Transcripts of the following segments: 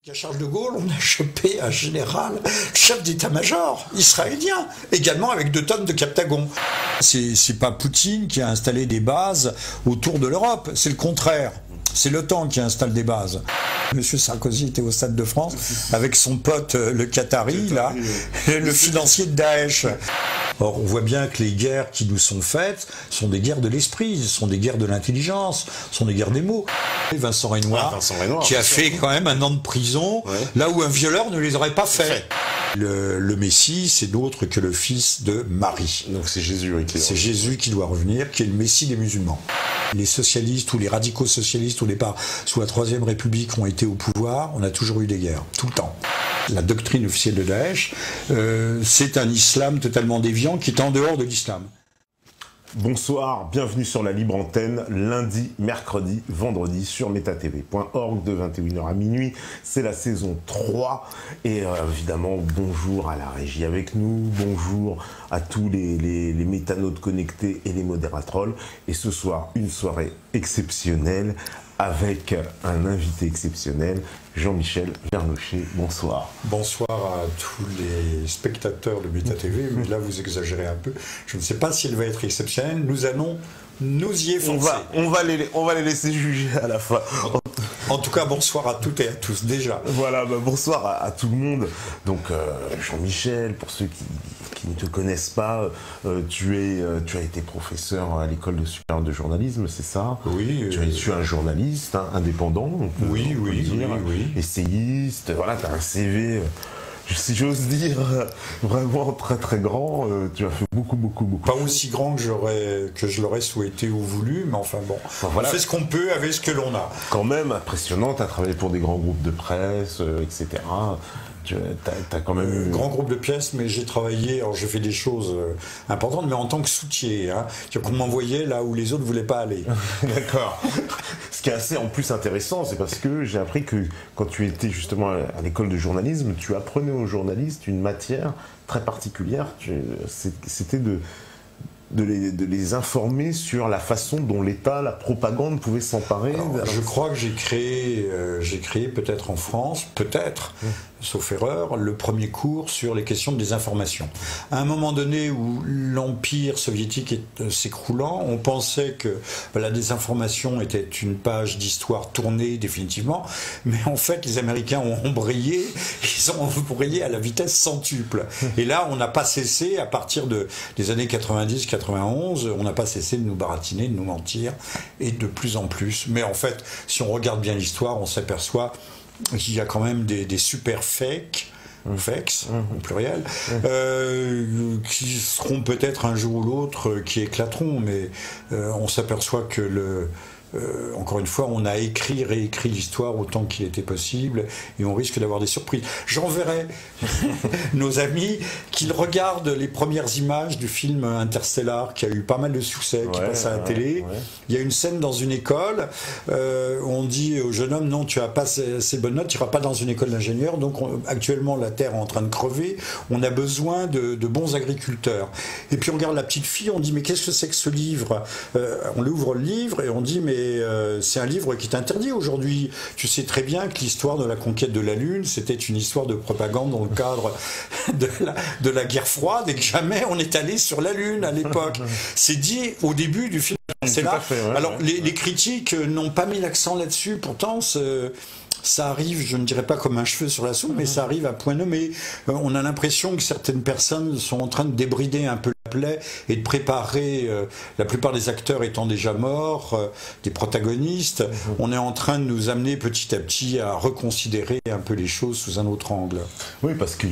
À Charles de Gaulle, on a chopé un général, chef d'état-major israélien, également avec 2 tonnes de Captagon. C'est pas Poutine qui a installé des bases autour de l'Europe, c'est le contraire. C'est l'OTAN qui installe des bases. Monsieur Sarkozy était au Stade de France avec son pote le Qatari, là, le financier de Daesh. Or, on voit bien que les guerres qui nous sont faites sont des guerres de l'esprit, sont des guerres de l'intelligence, sont des guerres des mots. Vincent Renoir, qui a fait quand même 1 an de prison, là où un violeur ne les aurait pas fait. Le Messie, c'est d'autre que le fils de Marie. Donc c'est Jésus qui C'est Jésus qui doit revenir, qui est le Messie des musulmans. Les socialistes ou les radicaux socialistes au départ, sous la Troisième République, ont été au pouvoir, on a toujours eu des guerres, tout le temps. La doctrine officielle de Daesh, c'est un islam totalement déviant qui est en dehors de l'islam. Bonsoir, bienvenue sur la libre antenne, lundi, mercredi, vendredi sur metatv.org de 21h à minuit. C'est la saison 3 et évidemment bonjour à la régie avec nous, bonjour à tous les métanautes connectés et les modératrolls. Et ce soir, une soirée exceptionnelle avec un invité exceptionnel, Jean-Michel Vernochet. Bonsoir. Bonsoir à tous les spectateurs de MetaTV, mais là vous exagérez un peu. Je ne sais pas si elle va être exceptionnelle, nous allons nous y efforcer. On va les laisser juger à la fin. En tout cas, bonsoir à toutes et à tous, déjà. Voilà, bonsoir à tout le monde. Donc, Jean-Michel, pour ceux qui ne te connaissent pas, tu as été professeur à l'école supérieure de journalisme, c'est ça? Oui. Tu es un journaliste indépendant, oui, essayiste, voilà, tu as un CV... si j'ose dire, vraiment très très grand, tu as fait beaucoup. Pas aussi grand que je l'aurais souhaité ou voulu, mais enfin bon, voilà. On fait ce qu'on peut avec ce que l'on a. Quand même impressionnant, tu as travaillé pour des grands groupes de presse, etc. T'as quand même eu... Grand groupe de pièces, mais j'ai travaillé, alors j'ai fait des choses importantes, mais en tant que soutier, hein, qu'on m'envoyait là où les autres ne voulaient pas aller. D'accord. Ce qui est assez en plus intéressant, c'est parce que j'ai appris que quand tu étais justement à l'école de journalisme, tu apprenais aux journalistes une matière très particulière, c'était de les informer sur la façon dont l'État, la propagande pouvait s'emparer. Je crois que j'ai créé peut-être en France, sauf erreur, le premier cours sur les questions de désinformation. À un moment donné où l'Empire soviétique est s'écroulant, on pensait que la désinformation était une page d'histoire tournée définitivement, mais en fait les Américains ont embrayé, ils ont embrayé à la vitesse centuple. Et là on n'a pas cessé, à partir des années 90-91, on n'a pas cessé de nous baratiner, de nous mentir, et de plus en plus. Mais en fait, si on regarde bien l'histoire, on s'aperçoit qu'il y a quand même des super fakes, au pluriel, qui seront peut-être un jour ou l'autre qui éclateront, mais on s'aperçoit que encore une fois, on a réécrit l'histoire autant qu'il était possible et on risque d'avoir des surprises. J'enverrai nos amis qu'ils regardent les premières images du film Interstellar qui a eu pas mal de succès, qui passe à la télé. Il y a une scène dans une école où on dit au jeune homme, non, tu n'as pas assez bonnes notes, tu n'iras pas dans une école d'ingénieur, donc actuellement la Terre est en train de crever, on a besoin de bons agriculteurs. Et puis on regarde la petite fille, on dit, mais qu'est-ce que c'est que ce livre? On ouvre le livre et on dit, mais c'est un livre qui est interdit aujourd'hui. Tu sais très bien que l'histoire de la conquête de la Lune, c'était une histoire de propagande dans le cadre de la guerre froide et que jamais on est allé sur la Lune à l'époque. C'est dit au début du film. C'est là. Alors les critiques n'ont pas mis l'accent là-dessus, pourtant ça arrive, je ne dirais pas comme un cheveu sur la soupe, mais ça arrive à point nommé. On a l'impression que certaines personnes sont en train de débrider un peu la plaie et de préparer, la plupart des acteurs étant déjà morts, des protagonistes, on est en train de nous amener petit à petit à reconsidérer un peu les choses sous un autre angle. Oui, parce que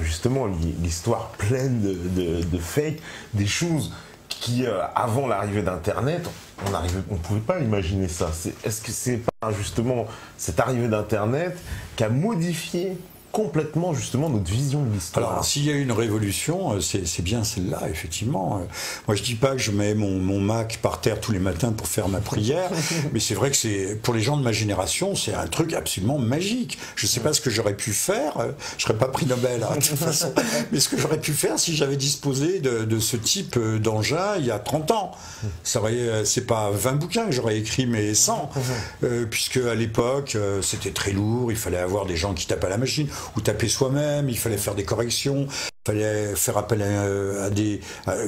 justement, l'histoire pleine de fake, des choses qui, avant l'arrivée d'Internet, on ne pouvait pas imaginer ça. Est-ce que c'est pas justement cette arrivée d'Internet qui a modifié complètement justement notre vision de l'histoire. Alors, s'il y a une révolution, c'est bien celle-là, effectivement. Moi, je dis pas que je mets mon Mac par terre tous les matins pour faire ma prière, mais c'est vrai que pour les gens de ma génération, c'est un truc absolument magique. Je sais pas ce que j'aurais pu faire, je serais pas prix Nobel, de toute façon, mais ce que j'aurais pu faire si j'avais disposé de ce type d'engin il y a 30 ans. C'est pas 20 bouquins que j'aurais écrit, mais 100, puisque à l'époque, c'était très lourd, il fallait avoir des gens qui tapent à la machine, ou taper soi-même, il fallait faire des corrections, il fallait faire appel à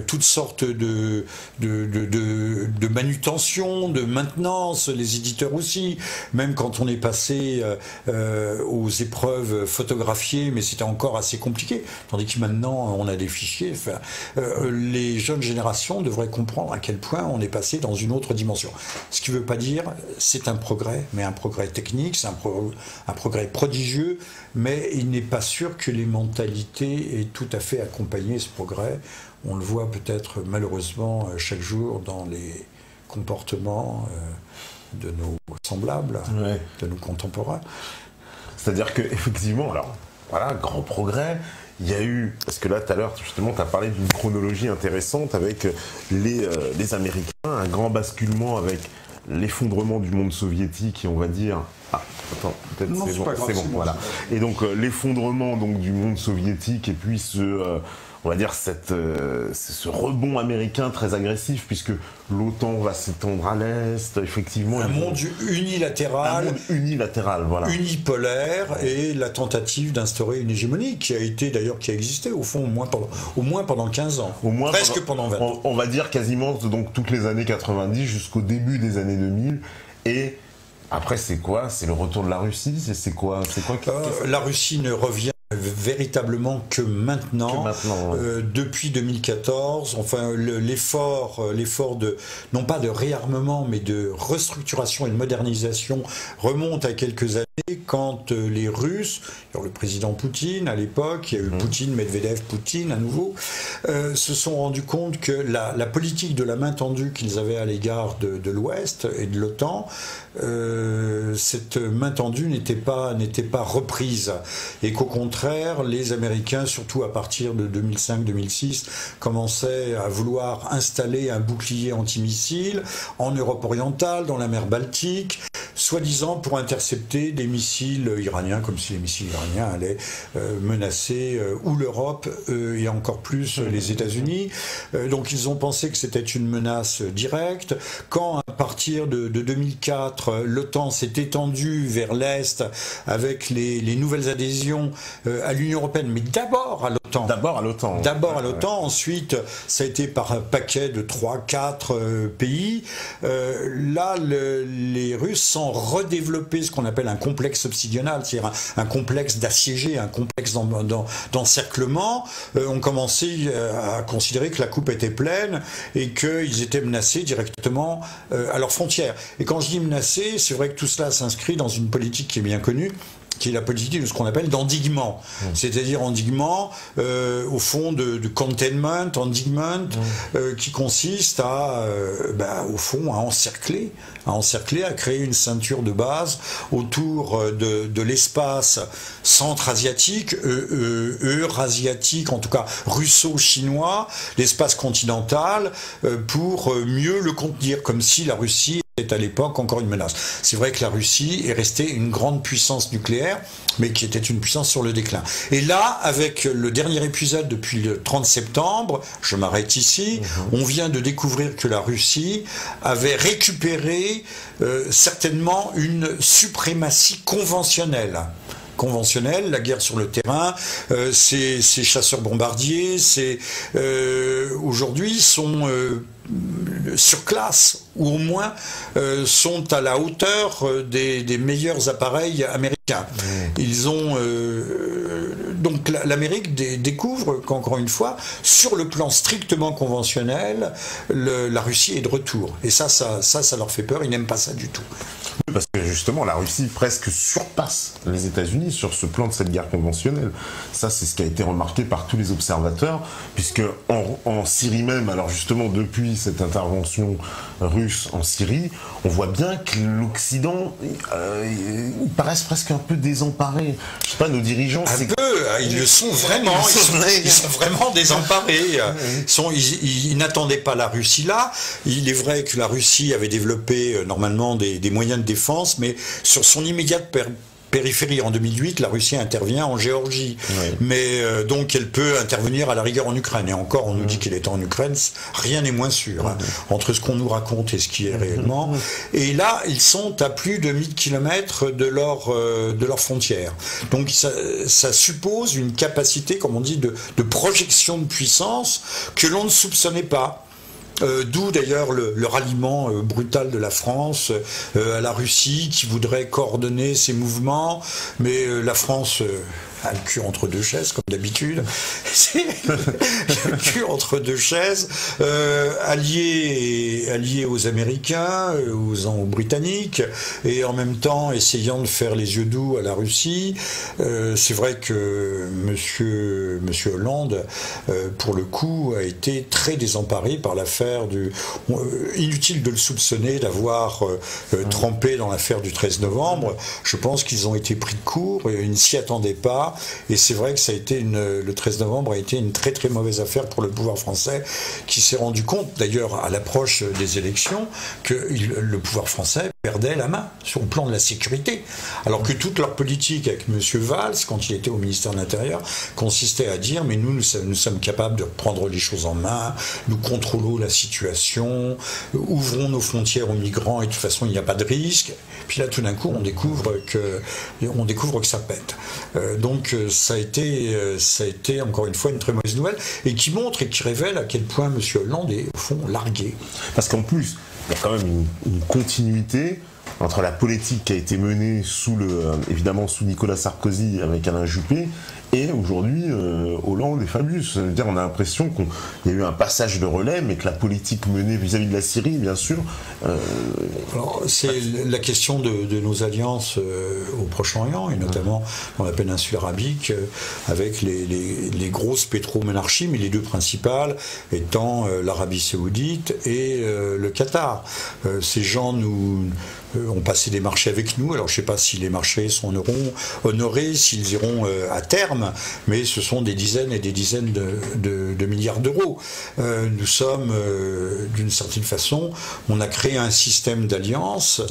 toutes sortes de manutention, de maintenance, les éditeurs aussi, même quand on est passé aux épreuves photographiées, mais c'était encore assez compliqué, tandis que maintenant on a des fichiers. Les jeunes générations devraient comprendre à quel point on est passé dans une autre dimension. Ce qui ne veut pas dire c'est un progrès, mais un progrès technique, c'est un progrès prodigieux, mais il n'est pas sûr que les mentalités aient tout à fait accompagné ce progrès. On le voit peut-être malheureusement chaque jour dans les comportements de nos semblables, de nos contemporains. C'est-à-dire qu'effectivement, alors voilà, grand progrès. Il y a eu, parce que là tout à l'heure justement tu as parlé d'une chronologie intéressante avec les Américains, un grand basculement avec l'effondrement du monde soviétique et on va dire... Ah, attends, peut-être c'est bon, voilà. Et donc l'effondrement donc, du monde soviétique et puis on va dire ce rebond américain très agressif puisque l'OTAN va s'étendre à l'Est, effectivement. Un monde unilatéral. Un monde unilatéral, voilà. Unipolaire et la tentative d'instaurer une hégémonie qui a existé au fond au moins pendant 15 ans. Presque pendant 20 ans. On va dire quasiment donc toutes les années 90 jusqu'au début des années 2000 et après, c'est quoi? C'est le retour de la Russie? C'est quoi La Russie ne revient véritablement que maintenant, depuis 2014. Enfin, l'effort non pas de réarmement, mais de restructuration et de modernisation remonte à quelques années quand les Russes, le président Poutine à l'époque, il y a eu Poutine, Medvedev, Poutine à nouveau, se sont rendus compte que la politique de la main tendue qu'ils avaient à l'égard de l'Ouest et de l'OTAN, cette main tendue n'était pas reprise et qu'au contraire les Américains, surtout à partir de 2005-2006, commençaient à vouloir installer un bouclier antimissile en Europe orientale, dans la mer Baltique, soi-disant pour intercepter des missiles iraniens, comme si les missiles iraniens allaient menacer ou l'Europe et encore plus les États-Unis. Donc ils ont pensé que c'était une menace directe. Quand à partir de 2004, l'OTAN s'est étendue vers l'Est avec les nouvelles adhésions à l'Union européenne, mais d'abord à l'OTAN. D'abord à l'OTAN, ensuite ça a été par un paquet de 3-4 pays. Là, les Russes sont redéveloppé ce qu'on appelle un complexe obsidional, c'est-à-dire un complexe d'assiégés, un complexe d'encerclement. On commençait à considérer que la coupe était pleine et qu'ils étaient menacés directement à leurs frontières. Et quand je dis menacés, c'est vrai que tout cela s'inscrit dans une politique qui est bien connue, qui est la politique de ce qu'on appelle d'endiguement. C'est-à-dire endiguement, au fond, de containment, endiguement, qui consiste au fond, à encercler, à créer une ceinture de base autour de l'espace centra-asiatique, eurasiatique, en tout cas russo-chinois, l'espace continental, pour mieux le contenir, comme si la Russie était à l'époque encore une menace. C'est vrai que la Russie est restée une grande puissance nucléaire, mais qui était une puissance sur le déclin. Et là, avec le dernier épisode depuis le 30 septembre, je m'arrête ici, on vient de découvrir que la Russie avait récupéré certainement une suprématie conventionnelle, la guerre sur le terrain, ces chasseurs-bombardiers, aujourd'hui sont surclasse, ou au moins sont à la hauteur des meilleurs appareils américains. Ils ont donc l'Amérique découvre qu'encore une fois, sur le plan strictement conventionnel, la Russie est de retour. Et ça leur fait peur, ils n'aiment pas ça du tout. Parce que justement, la Russie presque surpasse les États-Unis sur ce plan de cette guerre conventionnelle. Ça, c'est ce qui a été remarqué par tous les observateurs, puisque en Syrie même, alors justement depuis cette intervention russes en Syrie, on voit bien que l'Occident, ils paraissent presque un peu désemparés. Je sais pas, nos dirigeants... Ils le sont vraiment, ils sont vraiment désemparés. Ils n'attendaient pas la Russie là. Il est vrai que la Russie avait développé normalement des moyens de défense, mais sur son immédiate périphérie. En 2008, la Russie intervient en Géorgie. Oui. Mais donc elle peut intervenir à la rigueur en Ukraine. Et encore, on nous dit qu'elle est en Ukraine. Rien n'est moins sûr hein, entre ce qu'on nous raconte et ce qui est réellement. Et là, ils sont à plus de 1000 km de leur frontière. Donc ça suppose une capacité, comme on dit, de projection de puissance que l'on ne soupçonnait pas. D'où d'ailleurs le ralliement brutal de la France à la Russie qui voudrait coordonner ses mouvements, mais la France a le cul entre deux chaises comme d'habitude. C'est le cul entre deux chaises, allié aux Américains, aux Britanniques, et en même temps essayant de faire les yeux doux à la Russie. C'est vrai que Monsieur Hollande, pour le coup, a été très désemparé par l'affaire inutile de le soupçonner d'avoir trempé dans l'affaire du 13 novembre. Je pense qu'ils ont été pris de court, ils ne s'y attendaient pas. Et c'est vrai que le 13 novembre a été une très très mauvaise affaire pour le pouvoir français, qui s'est rendu compte, d'ailleurs à l'approche des élections, que le pouvoir français perdait la main sur le plan de la sécurité. Alors que toute leur politique avec M. Valls, quand il était au ministère de l'Intérieur, consistait à dire, mais nous sommes capables de prendre les choses en main, nous contrôlons la situation, ouvrons nos frontières aux migrants et de toute façon il n'y a pas de risque. Puis là tout d'un coup on découvre que ça pète. Donc ça a été encore une fois une très mauvaise nouvelle et qui montre et qui révèle à quel point M. Hollande est au fond largué. Parce qu'en plus il y a quand même une continuité entre la politique qui a été menée évidemment sous Nicolas Sarkozy avec Alain Juppé et aujourd'hui Hollande et Fabius. Ça veut dire on a l'impression qu'il y a eu un passage de relais, mais que la politique menée vis-à-vis de la Syrie, bien sûr. Alors, c'est la question de nos alliances au Proche-Orient et notamment dans la péninsule arabique avec les grosses pétromonarchies, mais les deux principales étant l'Arabie Saoudite et le Qatar. Ces gens ont passé des marchés avec nous. Alors je ne sais pas si les marchés sont honorés, s'ils iront à terme, mais ce sont des dizaines et des dizaines de milliards d'euros. Nous sommes, d'une certaine façon, on a créé un système d'alliance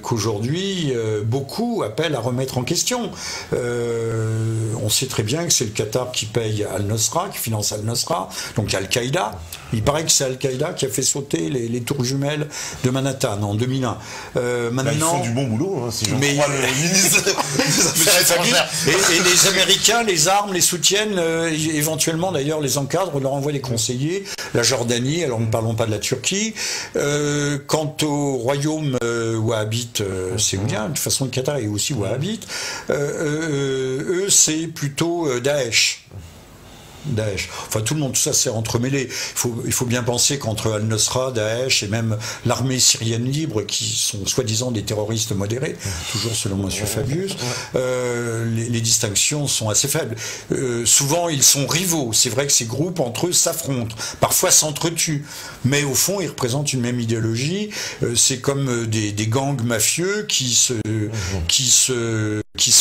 qu'aujourd'hui beaucoup appellent à remettre en question. On sait très bien que c'est le Qatar qui paye Al-Nosra, qui finance Al-Nosra, donc Al-Qaïda. Il paraît que c'est Al-Qaïda qui a fait sauter les tours jumelles de Manhattan en 2001. Maintenant, ils font du bon boulot, hein, si j'en crois le ministre des Affaires étrangères. Et les Américains les arment, les soutiennent, éventuellement d'ailleurs les encadrent, leur envoient des conseillers. La Jordanie, alors ne parlons pas de la Turquie. Quant au royaume wahhabite saoudien, de toute façon le Qatar est aussi wahhabite, eux c'est plutôt Daesh. Enfin, tout ça s'est entremêlé. Il faut bien penser qu'entre Al-Nosra, Daesh et même l'armée syrienne libre, qui sont soi-disant des terroristes modérés, toujours selon M. Fabius, les distinctions sont assez faibles. Souvent, ils sont rivaux. C'est vrai que ces groupes, entre eux, s'affrontent. Parfois s'entretuent. Mais au fond, ils représentent une même idéologie. C'est comme des gangs mafieux qui se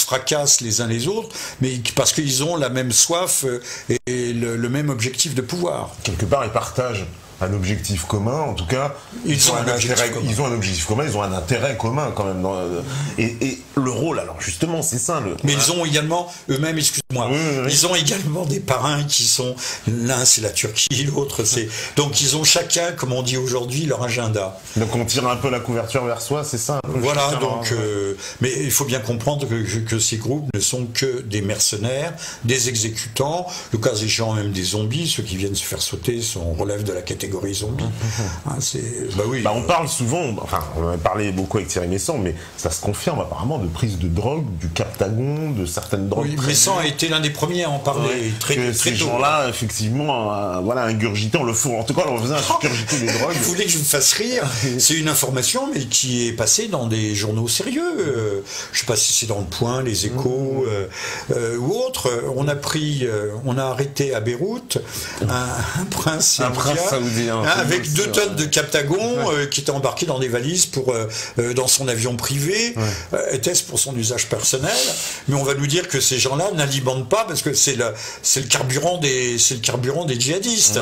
fracassent les uns les autres, mais parce qu'ils ont la même soif et le même objectif de pouvoir. Quelque part, ils partagent un objectif commun, en tout cas, ils ont un objectif commun, ils ont un intérêt commun quand même. Et le rôle, alors justement, c'est ça. Mais ils ont également, eux-mêmes, excuse-moi, ils ont également des parrains qui sont, l'un c'est la Turquie, l'autre c'est... Donc ils ont chacun, comme on dit aujourd'hui, leur agenda. Donc on tire un peu la couverture vers soi, c'est ça? Voilà, donc... mais il faut bien comprendre que ces groupes ne sont que des mercenaires, des exécutants, le cas échéant même des zombies, ceux qui viennent se faire sauter relèvent de la catégorie zombie. On parle souvent, enfin on en a parlé beaucoup avec Thierry Messant, mais ça se confirme apparemment de prise de drogue, du Captagon, de certaines drogues. Oui, Messant a été l'un des premiers à en parler très tôt. Ces gens-là, effectivement, ingurgitaient, en tout cas on faisait ingurgiter des drogues. Vous voulez que je vous fasse rire? C'est une information, mais qui est passée dans des journaux sérieux. Je ne sais pas si c'est dans Le Point, Les Échos ou autre. On a arrêté à Beyrouth un prince saoudien avec 2 tonnes de Captagon qui étaient embarqués dans des valises dans son avion privé. Était-ce pour son usage personnel? Mais on va nous dire que ces gens-là n'alimentent pas parce que c'est le carburant des djihadistes.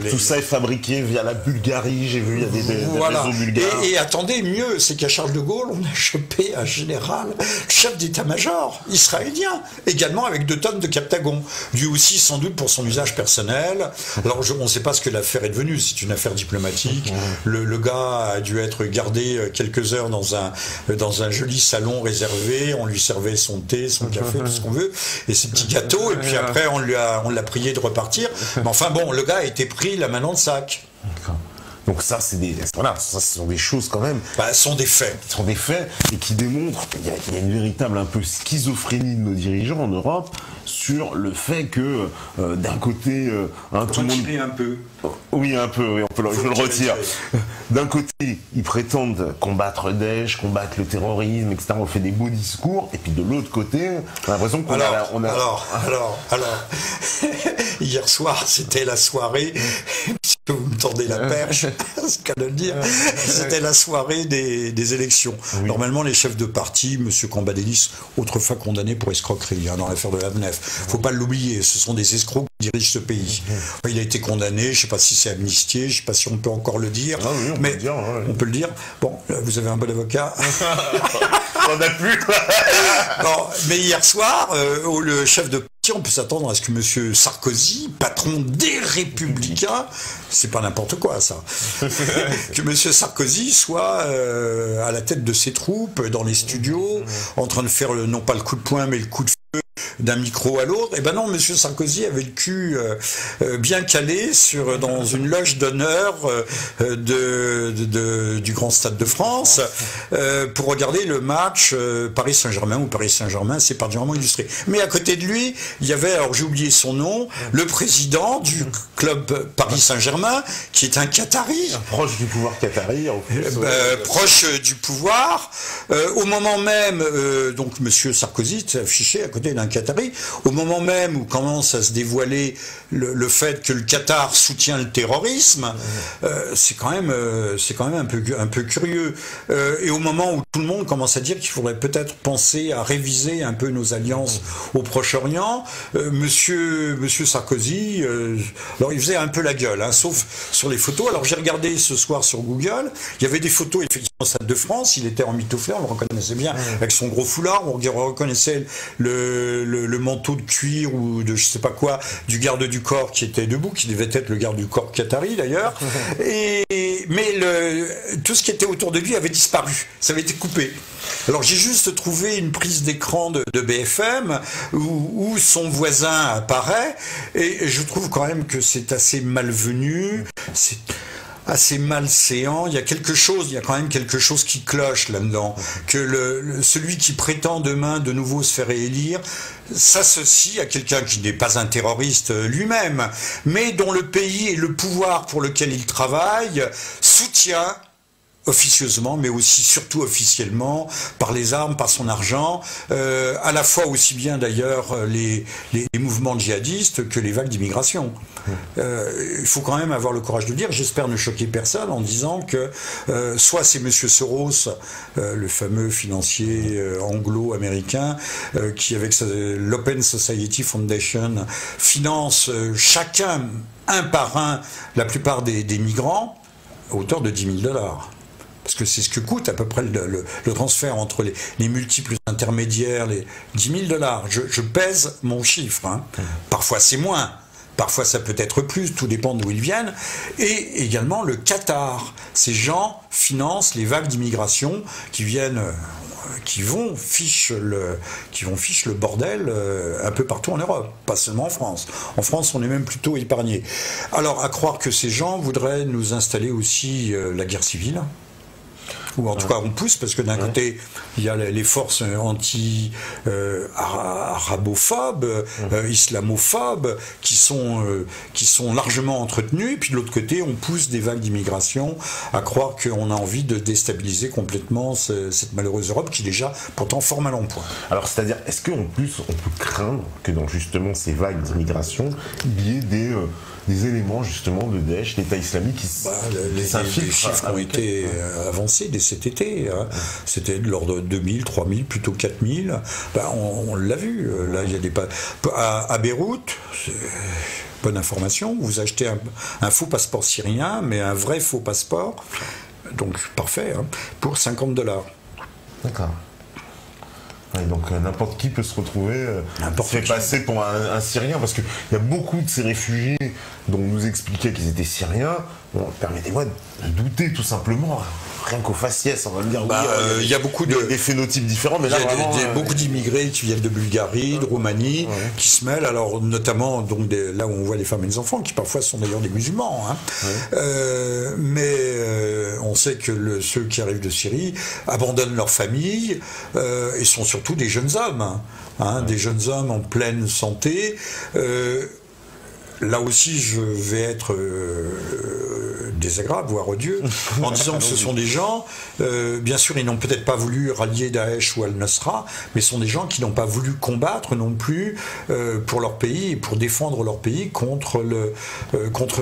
Tout ça est fabriqué via la Bulgarie. J'ai vu, il y a des réseaux bulgares. Et attendez, mieux, c'est qu'à Charles de Gaulle, on a chopé un général, chef d'état-major israélien, également avec 2 tonnes de Captagon, dû aussi sans doute pour son usage personnel. Alors on ne sait pas ce que l'affaire est devenue, c'est une affaire diplomatique. Le gars a dû être gardé quelques heures dans un joli salon réservé, on lui servait son thé, son café, tout ce qu'on veut, et ses petits gâteaux, et puis après on l'a prié de repartir. Mais enfin bon, le gars a été pris la main dans le sac. Donc ça, ce sont des choses quand même. Ce sont des faits. Ce sont des faits et qui démontrent qu'il y a une véritable un peu schizophrénie de nos dirigeants en Europe sur le fait que d'un côté, tout le monde. Un peu. Oui, un peu. Oui, je le retire. D'un côté, ils prétendent combattre Daesh, combattre le terrorisme, etc. On fait des beaux discours, et puis de l'autre côté, on a l'impression qu'on Alors, hier soir, c'était la soirée. Puisque vous me tendez la perche, c'est qu'à le dire. C'était la soirée des élections. Oui. Normalement, les chefs de parti, M. Cambadélis, autrefois condamné pour escroquerie dans l'affaire de l'AMNEF. Faut pas l'oublier, ce sont des escrocs qui dirigent ce pays. Il a été condamné, je sais pas si c'est amnistié, je sais pas si on peut encore le dire. Ah oui, on peut le dire. Bon, vous avez un bon avocat. On n'a plus. Non, mais hier soir, le chef de parti, on peut s'attendre à ce que M. Sarkozy, patron des Républicains, c'est pas n'importe quoi ça, que M. Sarkozy soit à la tête de ses troupes, dans les studios, en train de faire non pas le coup de poing, mais le coup de feu d'un micro à l'autre. Et ben non, M. Sarkozy avait le cul bien calé dans une loge d'honneur du Grand Stade de France pour regarder le match Paris Saint-Germain, où Paris Saint-Germain s'est particulièrement illustré. Mais à côté de lui, il y avait, alors j'ai oublié son nom, le président du club Paris Saint-Germain, qui est un Qatari. Proche du pouvoir qatari, en plus. Proche du pouvoir. Au moment même, donc M. Sarkozy s'est affiché à côté d'un Qatari, au moment même où commence à se dévoiler le fait que le Qatar soutient le terrorisme, c'est quand même un peu curieux. Et au moment où tout le monde commence à dire qu'il faudrait peut-être penser à réviser un peu nos alliances au Proche-Orient, Monsieur Sarkozy, alors il faisait un peu la gueule, sauf sur les photos. Alors j'ai regardé ce soir sur Google, il y avait des photos effectivement au Stade de France, il était en mitouflé, on le reconnaissait bien avec son gros foulard, on reconnaissait le manteau de cuir ou de je sais pas quoi du garde du corps qui était debout, qui devait être le garde du corps qatari d'ailleurs, mais tout ce qui était autour de lui avait disparu, ça avait été coupé. Alors j'ai juste trouvé une prise d'écran de BFM où son voisin apparaît, et je trouve quand même que c'est assez malvenu, c'est assez malséant, il y a quand même quelque chose qui cloche là-dedans, que celui qui prétend demain de nouveau se faire réélire s'associe à quelqu'un qui n'est pas un terroriste lui-même, mais dont le pays et le pouvoir pour lequel il travaille soutient officieusement, mais aussi surtout officiellement, par les armes, par son argent, à la fois aussi bien d'ailleurs les mouvements djihadistes que les vagues d'immigration. Il faut quand même avoir le courage de le dire, j'espère ne choquer personne en disant que soit c'est M. Soros, le fameux financier anglo-américain, qui avec l'Open Society Foundation finance chacun, un par un, la plupart des migrants, à hauteur de $10 000. Parce que c'est ce que coûte à peu près le transfert entre les multiples intermédiaires, les $10 000. Je pèse mon chiffre. Parfois c'est moins, parfois ça peut être plus, tout dépend d'où ils viennent. Et également le Qatar. Ces gens financent les vagues d'immigration qui vont fiche le bordel un peu partout en Europe, pas seulement en France. En France, on est même plutôt épargné. Alors, à croire que ces gens voudraient nous installer aussi la guerre civile, ou en tout cas on pousse, parce que d'un côté il y a les forces anti-arabophobes, islamophobes qui sont largement entretenues, et puis de l'autre côté on pousse des vagues d'immigration, à croire qu'on a envie de déstabiliser complètement cette malheureuse Europe qui est déjà pourtant fort mal en point. Alors c'est-à-dire, est-ce qu'en plus on peut craindre que dans justement ces vagues d'immigration il y ait des éléments justement de Daesh, l'État islamique qui les chiffres ont été avancés dès cet été. Hein. C'était de l'ordre de 2000, 3000, plutôt 4000. On l'a vu. Là, il y a des à Beyrouth. Bonne information. Vous achetez un faux passeport syrien, mais un vrai faux passeport. Donc parfait. Hein, pour $50. D'accord. Ouais, donc n'importe qui peut se retrouver fait passer pour un Syrien, parce qu'il y a beaucoup de ces réfugiés dont on nous expliquait qu'ils étaient Syriens. Bon, permettez-moi de douter tout simplement, rien qu'au faciès, on va me dire. Il y a beaucoup des phénotypes différents, mais là il y a beaucoup d'immigrés qui viennent de Bulgarie, de Roumanie, qui se mêlent, alors notamment donc là où on voit les femmes et les enfants, qui parfois sont d'ailleurs des musulmans. Hein. Mais on sait que ceux qui arrivent de Syrie abandonnent leur famille et sont surtout des jeunes hommes, hein, des jeunes hommes en pleine santé. Là aussi, je vais être désagréable, voire odieux, en disant que ce sont des gens, bien sûr, ils n'ont peut-être pas voulu rallier Daesh ou Al-Nusra, mais ce sont des gens qui n'ont pas voulu combattre non plus pour leur pays et pour défendre leur pays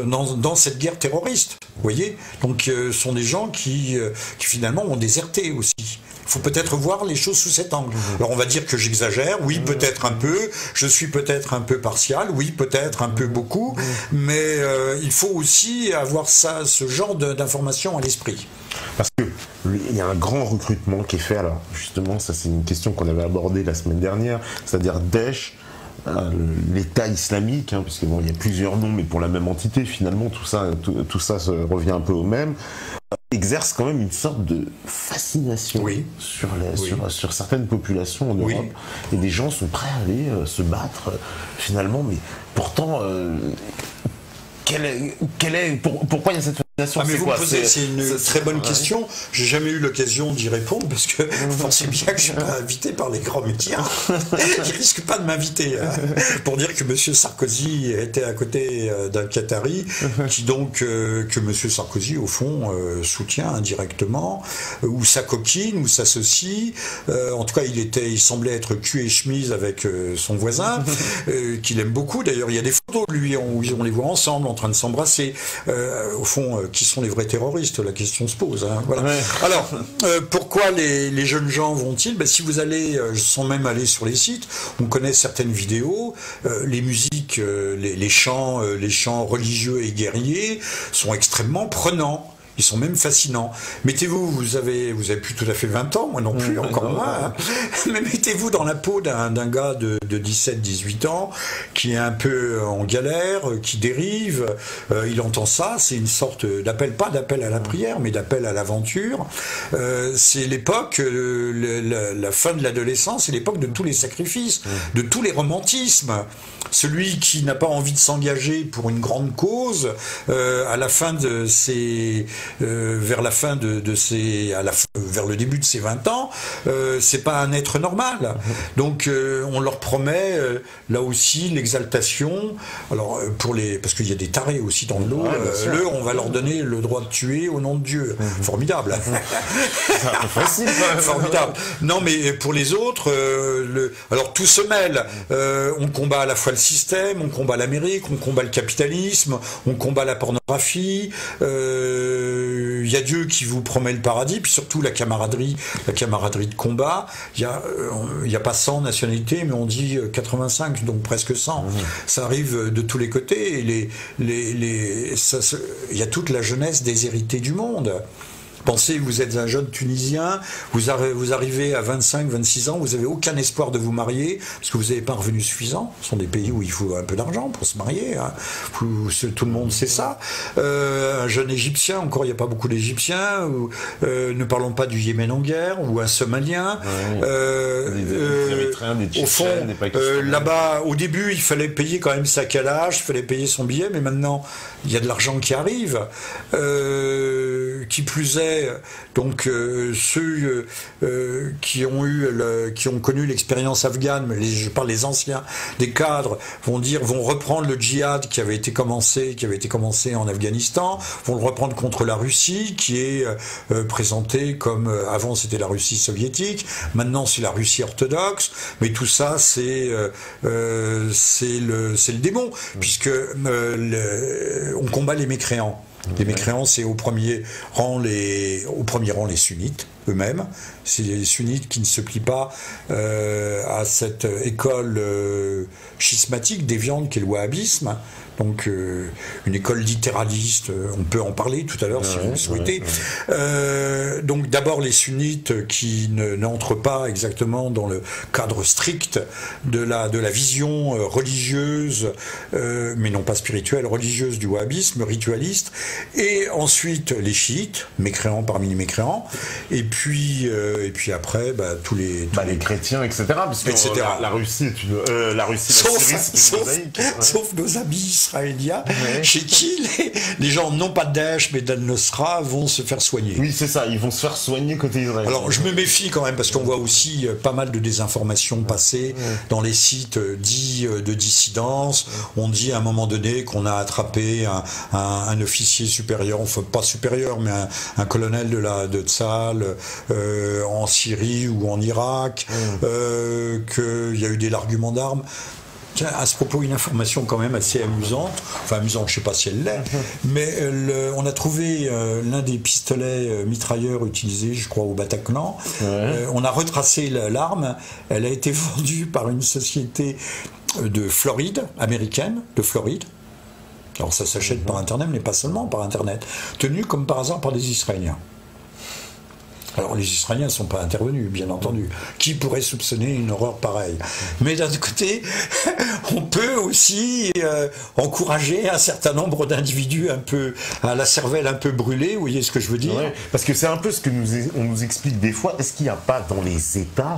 dans cette guerre terroriste. Vous voyez ? Donc, ce sont des gens qui finalement ont déserté aussi. Il faut peut-être voir les choses sous cet angle. Alors on va dire que j'exagère, oui peut-être un peu, je suis peut-être un peu partial, oui peut-être un peu beaucoup, mais il faut aussi avoir ce genre d'informations à l'esprit. Parce qu'il y a un grand recrutement qui est fait, alors justement ça c'est une question qu'on avait abordée la semaine dernière, c'est-à-dire Daesh, l'État islamique, hein, parce que bon, il y a plusieurs noms, mais pour la même entité, finalement, tout ça revient un peu au même, exerce quand même une sorte de fascination sur certaines populations en Europe. Oui. Et des gens sont prêts à aller se battre, finalement, mais pourtant, pourquoi il y a cette fascination? C'est une très bonne question. J'ai jamais eu l'occasion d'y répondre parce que vous pensez bien que je suis pas invité par les grands médias. Ils risquent pas de m'inviter pour dire que M. Sarkozy était à côté d'un Qatari qui donc que M. Sarkozy au fond soutient indirectement ou s'acoquine ou s'associe. En tout cas, il semblait être cul et chemise avec son voisin qu'il aime beaucoup. D'ailleurs, il y a des photos de lui où on les voit ensemble en train de s'embrasser. Au fond, qui sont les vrais terroristes? La question se pose. Hein, voilà. Ouais. Alors, pourquoi les jeunes gens vont-ils? Si vous allez, sans même aller sur les sites, on connaît certaines vidéos, les musiques, les chants religieux et guerriers sont extrêmement prenants. Ils sont même fascinants. Mettez-vous, vous avez plus tout à fait 20 ans, moi non plus, encore moins. Hein. Mais mettez-vous dans la peau d'un gars de 17-18 ans qui est un peu en galère, qui dérive. Il entend ça, c'est une sorte d'appel, pas d'appel à la prière, mais d'appel à l'aventure. C'est l'époque, la fin de l'adolescence, c'est l'époque de tous les sacrifices, de tous les romantismes. Celui qui n'a pas envie de s'engager pour une grande cause, à la fin de ses vers le début de ses 20 ans, c'est pas un être normal. Donc on leur promet là aussi l'exaltation. Alors parce qu'il y a des tarés aussi dans le lot, on va leur donner le droit de tuer au nom de Dieu. Formidable. C'est un peu facile. Formidable. Non, mais pour les autres, alors tout se mêle. On combat à la fois le système, on combat l'Amérique, on combat le capitalisme, on combat la pornographie. Il y a Dieu qui vous promet le paradis, puis surtout la camaraderie de combat. Il y a pas 100 nationalités, mais on dit 85, donc presque 100. Ça arrive de tous les côtés. Et il y a toute la jeunesse déshéritée du monde. Pensez, vous êtes un jeune Tunisien, vous arrivez à 25, 26 ans, vous n'avez aucun espoir de vous marier, parce que vous n'avez pas un revenu suffisant. Ce sont des pays où il faut un peu d'argent pour se marier. Hein. Tout le monde sait ça. Un jeune Égyptien, encore il n'y a pas beaucoup d'Égyptiens, ne parlons pas du Yémen en guerre, ou un Somalien. Au fond, là-bas, au début, il fallait payer quand même sa calage, il fallait payer son billet, mais maintenant, il y a de l'argent qui arrive. qui plus est, donc ceux qui ont connu l'expérience afghane, mais je parle les anciens, des cadres, vont reprendre le djihad qui avait été commencé en Afghanistan, vont le reprendre contre la Russie, qui est présentée comme avant c'était la Russie soviétique, maintenant c'est la Russie orthodoxe, mais tout ça c'est le démon, puisque on combat les mécréants. Les mécréants, c'est au premier rang les sunnites eux-mêmes. C'est les sunnites qui ne se plient pas à cette école schismatique déviante qu'est le wahhabisme. Donc une école littéraliste, on peut en parler tout à l'heure si vous le souhaitez. Donc d'abord les sunnites qui n'entrent pas exactement dans le cadre strict de la vision religieuse, mais non pas spirituelle, religieuse du wahhabisme, ritualiste. Et ensuite les chiites, mécréants parmi les mécréants. Et puis après, tous les chrétiens, etc. Parce que la Russie est une la Syrie, c'est une mosaïque. Sauf nos amis israéliens, chez qui les gens non pas de Daesh mais d'Al-Nusra vont se faire soigner. Oui, c'est ça, ils vont se faire soigner côté israélien. Alors je me méfie quand même parce qu'on voit aussi pas mal de désinformations passer dans les sites dits de dissidence. On dit à un moment donné qu'on a attrapé un officier supérieur, enfin pas supérieur, mais un colonel de Tsahal en Syrie ou en Irak, qu'il y a eu des larguments d'armes. Tiens, à ce propos, une information quand même assez amusante, enfin amusante, je ne sais pas si elle l'est, mais on a trouvé l'un des pistolets mitrailleurs utilisés, je crois, au Bataclan. On a retracé l'arme, elle a été vendue par une société de Floride, américaine, de Floride. Alors ça s'achète par Internet, mais pas seulement par Internet, tenue comme par hasard par des Israéliens. Alors les Israéliens ne sont pas intervenus, bien entendu. Qui pourrait soupçonner une horreur pareille? Mais d'un autre côté, on peut aussi encourager un certain nombre d'individus un peu à la cervelle un peu brûlée, vous voyez ce que je veux dire? Parce que c'est un peu ce que on nous explique des fois. Est-ce qu'il n'y a pas dans les États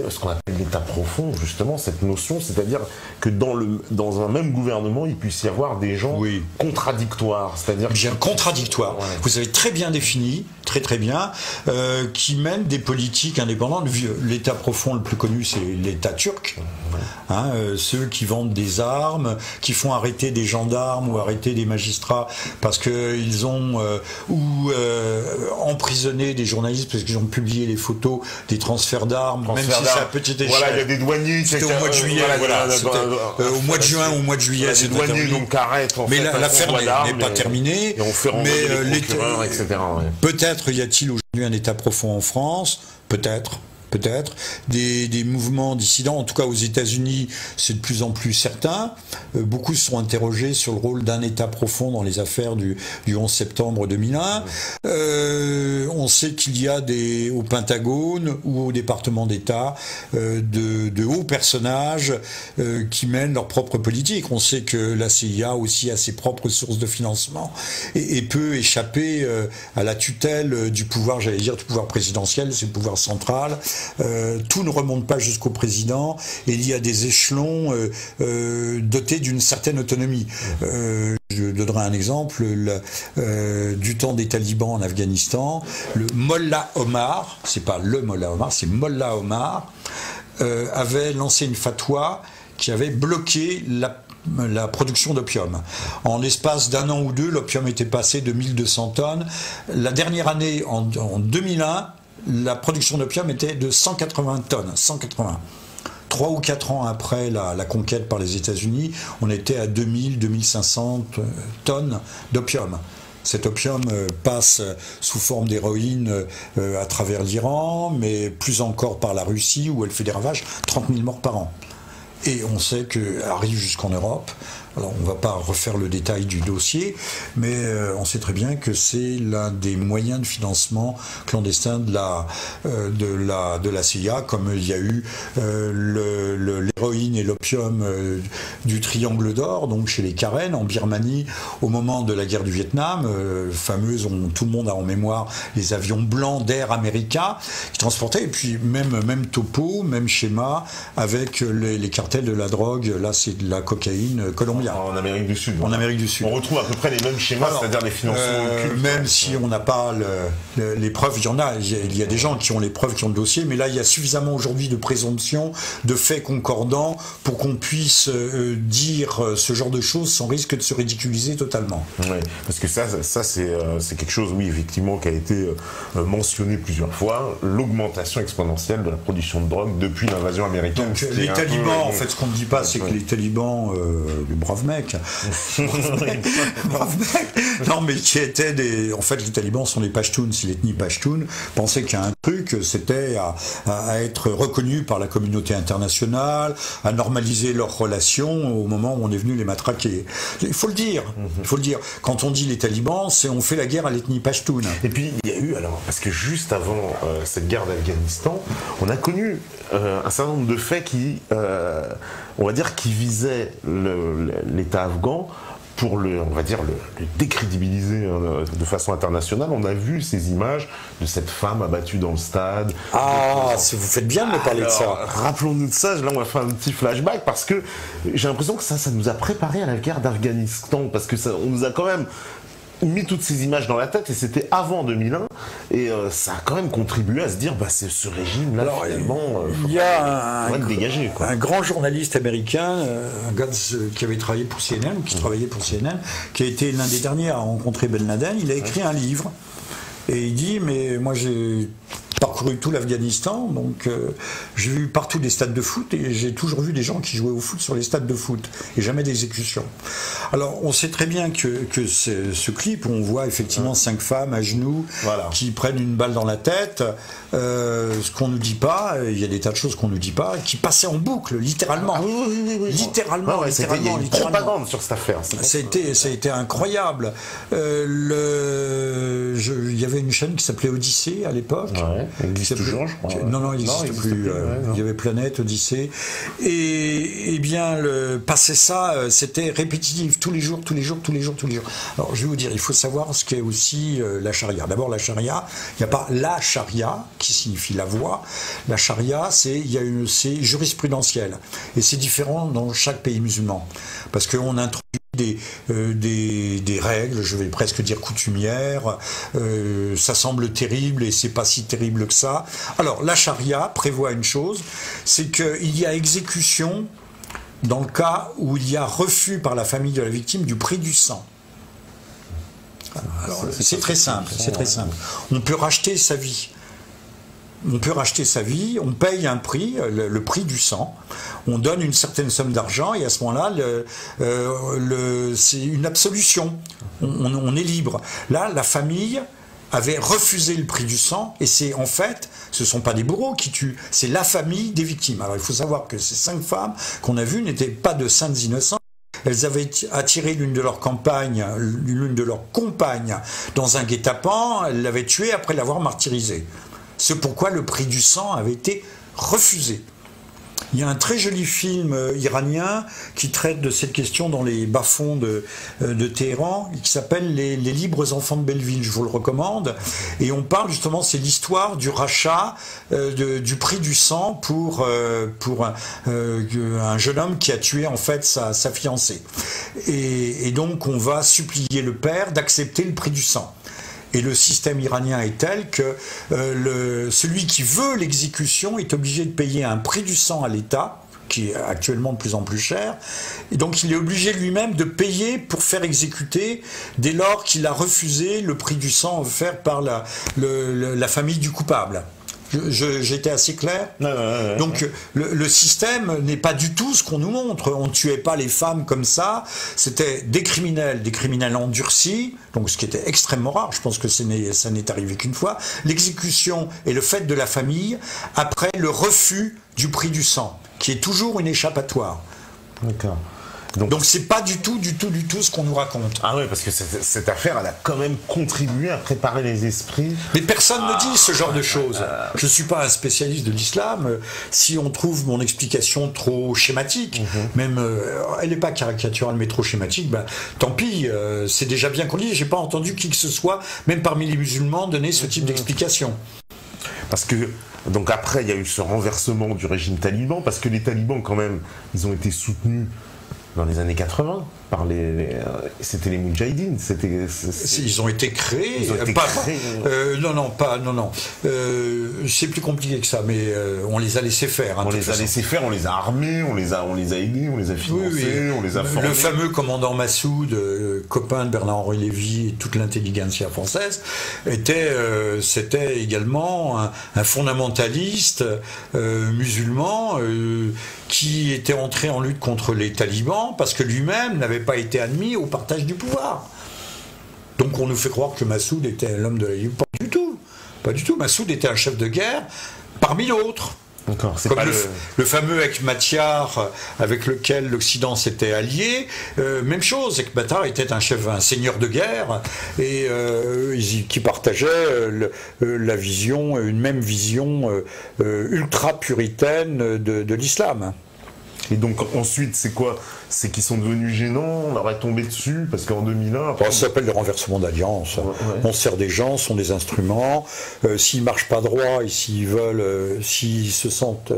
ce qu'on appelle l'état profond, justement, cette notion, c'est-à-dire que dans un même gouvernement, il puisse y avoir des gens contradictoires, c'est-à-dire contradictoires. Vous avez très bien défini, très bien, qui mènent des politiques indépendantes. L'état profond le plus connu, c'est l'état turc. Ceux qui vendent des armes, qui font arrêter des gendarmes ou arrêter des magistrats parce qu'ils ont emprisonné des journalistes parce qu'ils ont publié les photos des transferts d'armes. Même si c'est à petite échelle. Voilà, il y a des douaniers. C'était au mois de juillet. Au mois de juin, au mois de juillet, c'est douaniers donc arrêtent. Mais l'affaire n'est pas terminée. Et on fait renvoyer les procureurs, etc. Peut-être y a-t-il aujourd'hui un état profond en France. Peut-être. Des mouvements dissidents, en tout cas aux États-Unis, c'est de plus en plus certain. Beaucoup se sont interrogés sur le rôle d'un État profond dans les affaires du 11 septembre 2001. On sait qu'il y a au Pentagone ou au département d'État de hauts personnages qui mènent leur propre politique. On sait que la CIA aussi a ses propres sources de financement et peut échapper à la tutelle du pouvoir, j'allais dire du pouvoir présidentiel, c'est le pouvoir central. Tout ne remonte pas jusqu'au président et il y a des échelons dotés d'une certaine autonomie. Je donnerai un exemple du temps des talibans en Afghanistan. Le Mollah Omar, c'est pas le Mollah Omar, c'est Mollah Omar, avait lancé une fatwa qui avait bloqué la production d'opium. En l'espace d'un an ou deux, l'opium était passé de 1200 tonnes. La dernière année, en 2001, la production d'opium était de 180 tonnes. 180. 3 ou 4 ans après la conquête par les États-Unis, on était à 2000-2500 tonnes d'opium. Cet opium passe sous forme d'héroïne à travers l'Iran, mais plus encore par la Russie, où elle fait des ravages, 30 000 morts par an. Et on sait qu'elle arrive jusqu'en Europe. Alors, on ne va pas refaire le détail du dossier, mais on sait très bien que c'est l'un des moyens de financement clandestin de la CIA, comme il y a eu l'héroïne et l'opium du Triangle d'Or, donc chez les Karen, en Birmanie, au moment de la guerre du Vietnam, fameuse, tout le monde a en mémoire les avions blancs d'Air américains qui transportaient, et puis même topo, même schéma, avec les cartels de la drogue, là c'est de la cocaïne colombienne. bien. En Amérique du Sud. En Amérique du Sud. On retrouve à peu près les mêmes schémas, c'est-à-dire les financements occultes. Même si on n'a pas les preuves, il y en a. Il y a des gens qui ont les preuves, qui ont le dossier, mais là, il y a suffisamment aujourd'hui de présomptions, de faits concordants pour qu'on puisse dire ce genre de choses sans risque de se ridiculiser totalement. Oui, parce que ça c'est quelque chose, oui, effectivement, qui a été mentionné plusieurs fois, l'augmentation exponentielle de la production de drogue depuis l'invasion américaine. Donc les talibans, en fait, ce qu'on ne dit pas, c'est que les talibans, les braves mecs, non, mais qui étaient en fait, les talibans sont les Pashtuns, c'est l'ethnie Pashtun, pensaient qu'il y a un truc, c'était à être reconnu par la communauté internationale, à normaliser leurs relations au moment où on est venu les matraquer. Il faut le dire, il faut le dire. Quand on dit les talibans, c'est on fait la guerre à l'ethnie Pashtun. Et puis il y a eu, alors, parce que juste avant cette guerre d'Afghanistan, on a connu un certain nombre de faits qui, on va dire, qui visaient l'État afghan pour on va dire, le décrédibiliser de façon internationale. On a vu ces images de cette femme abattue dans le stade. Ah, vous faites bien de me parler de ça. Rappelons-nous de ça. Là, on va faire un petit flashback parce que j'ai l'impression que ça nous a préparé à la guerre d'Afghanistan, parce que on nous a quand même mis toutes ces images dans la tête, et c'était avant 2001, et ça a quand même contribué à se dire, c'est ce régime-là, finalement, il y a dégager, quoi. Un grand journaliste américain, un gars qui avait travaillé pour CNN, ou qui travaillait pour CNN, qui a été l'un des derniers à rencontrer Ben Laden. Il a écrit un livre, et il dit, mais moi j'ai parcouru tout l'Afghanistan, donc j'ai vu partout des stades de foot, et j'ai toujours vu des gens qui jouaient au foot sur les stades de foot, et jamais d'exécution. Alors on sait très bien que ce clip où on voit effectivement 5 femmes à genoux, qui prennent une balle dans la tête, ce qu'on nous dit pas, il y a des tas de choses qu'on nous dit pas, qui passaient en boucle, littéralement. Oui. Littéralement, littéralement. Il y a une propagande sur cette affaire. Ça a été incroyable. Il y avait une chaîne qui s'appelait Odyssée à l'époque. Ouais, il existe toujours, je crois. Non, il n'existe plus. Il y avait Planète, Odyssée. Et bien, passer ça, c'était répétitif, tous les jours. Alors, je vais vous dire, il faut savoir ce qu'est aussi la charia. D'abord, la charia, il n'y a pas la charia, qui signifie la voie. La charia, c'est jurisprudentiel. Et c'est différent dans chaque pays musulman. Parce qu'on introduit des règles, je vais presque dire coutumières, ça semble terrible et c'est pas si terrible que ça. Alors la charia prévoit une chose, c'est qu'il y a exécution dans le cas où il y a refus par la famille de la victime du prix du sang. Alors c'est très simple, On peut racheter sa vie. On paye un prix, le prix du sang, on donne une certaine somme d'argent, et à ce moment-là, c'est une absolution. On est libre. Là, la famille avait refusé le prix du sang, et ce ne sont pas des bourreaux qui tuent, c'est la famille des victimes. Alors il faut savoir que ces 5 femmes qu'on a vues n'étaient pas de saintes innocentes. Elles avaient attiré l'une de leurs compagnes dans un guet-apens, elles l'avaient tuée après l'avoir martyrisée. C'est pourquoi le prix du sang avait été refusé. Il y a un très joli film iranien qui traite de cette question dans les bas-fonds de Téhéran, qui s'appelle les libres enfants de Belleville. Je vous le recommande. Et on parle justement, c'est l'histoire du rachat du prix du sang pour un jeune homme qui a tué en fait sa fiancée. Et donc on va supplier le père d'accepter le prix du sang. Et le système iranien est tel que celui qui veut l'exécution est obligé de payer un prix du sang à l'État, qui est actuellement de plus en plus cher, et donc il est obligé lui-même de payer pour faire exécuter, dès lors qu'il a refusé le prix du sang offert par la famille du coupable. J'étais assez clair. Donc le système n'est pas du tout ce qu'on nous montre. On ne tuait pas les femmes comme ça. C'était des criminels endurcis, donc ce qui était extrêmement rare. Je pense que ça n'est arrivé qu'une fois. L'exécution et le fait de la famille après le refus du prix du sang, qui est toujours une échappatoire. D'accord. Donc c'est pas du tout ce qu'on nous raconte. Ah oui, parce que cette affaire, elle a quand même contribué à préparer les esprits. Mais personne ne dit ce genre de choses. Je suis pas un spécialiste de l'islam. Si on trouve mon explication trop schématique, même elle n'est pas caricaturale mais trop schématique, tant pis. C'est déjà bien qu'on dise. J'ai pas entendu qui que ce soit, même parmi les musulmans, donner ce type d'explication. Parce que donc après, il y a eu ce renversement du régime taliban, parce que les talibans quand même, ils ont été soutenus dans les années 80 par c'était les Moudjahidines. Ils ont été créés. Non. C'est plus compliqué que ça, mais on les a laissés faire. On les a laissés faire, on les a armés, on les a aidés, on les a financés, on les a formés. Le fameux commandant Massoud, copain de Bernard-Henri Lévy et toute l'intelligentsia française, c'était également un fondamentaliste musulman qui était entré en lutte contre les talibans parce que lui-même n'avait pas été admis au partage du pouvoir. Donc on nous fait croire que Massoud était l'homme de la liberté. Pas du tout. Pas du tout. Massoud était un chef de guerre parmi d'autres. Comme le fameux Hekmatyar avec lequel l'Occident s'était allié, même chose. Hekmatyar était un seigneur de guerre et qui partageait la vision, une même vision ultra puritaine de l'islam. Et donc ensuite, c'est quoi? C'est qu'ils sont devenus gênants, on leur est tombé dessus, parce qu'en 2001... Ça s'appelle le renversement d'alliance. Ouais. On sert des gens, sont des instruments. S'ils ne marchent pas droit et s'ils se sentent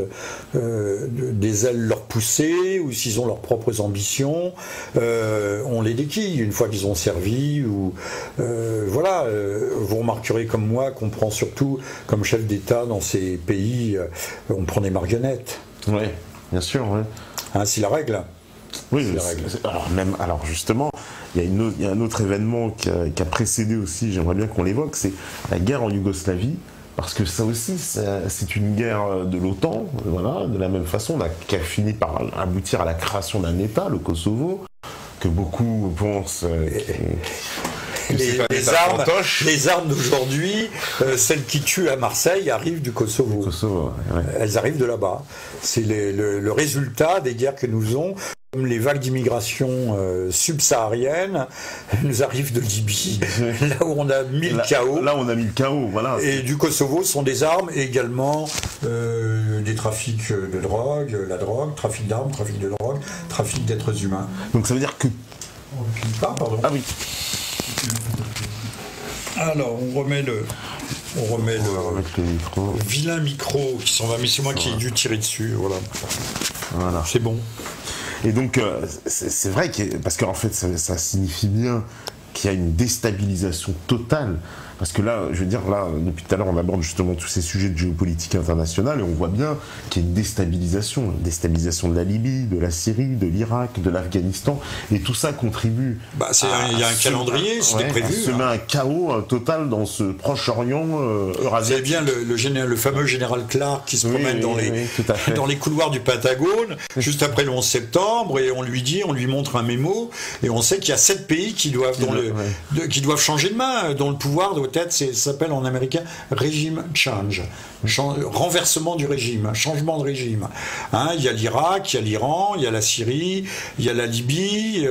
des ailes leur pousser, ou s'ils ont leurs propres ambitions, on les déquille une fois qu'ils ont servi. Vous remarquerez comme moi qu'on prend surtout, comme chef d'État dans ces pays, on prend des marionnettes. Oui, bien sûr. Ouais. C'est la règle. Oui, alors justement, il y a un autre événement qui a précédé aussi, j'aimerais bien qu'on l'évoque, c'est la guerre en Yougoslavie, parce que ça aussi, c'est une guerre de l'OTAN, voilà, de la même façon, qui a fini par aboutir à la création d'un État, le Kosovo, que beaucoup pensent... Les armes d'aujourd'hui, celles qui tuent à Marseille, arrivent du Kosovo. Ouais. Elles arrivent de là-bas. C'est le résultat des guerres que nous faisons. Comme les vagues d'immigration subsahariennes nous arrivent de Libye, là où on a mis le chaos. Là, on a mis le chaos, voilà. Et du Kosovo sont des armes et également des trafics de drogue, trafic d'armes, trafic de drogue, trafic d'êtres humains. Donc ça veut dire que... Pardon. Ah oui. Alors, on remet le vilain micro qui s'en va, mais c'est moi qui ai dû tirer dessus, voilà. C'est bon. Et donc, c'est vrai parce qu'en fait, ça signifie bien qu'il y a une déstabilisation totale. Parce que là, je veux dire, depuis tout à l'heure, on aborde justement tous ces sujets de géopolitique internationale et on voit bien qu'il y a une déstabilisation de la Libye, de la Syrie, de l'Irak, de l'Afghanistan, et tout ça contribue. Il y a un calendrier, c'était prévu. Se met un chaos total dans ce Proche-Orient eurasiatique. C'est bien le fameux général Clark qui se promène dans les couloirs du Pentagone, juste après le 11 septembre, et on lui montre un mémo, et on sait qu'il y a 7 pays qui doivent changer de main, dont le pouvoir doit être, ça s'appelle en américain régime change, renversement du régime, changement de régime. Il y a l'Irak, il y a l'Iran, il y a la Syrie, il y a la Libye,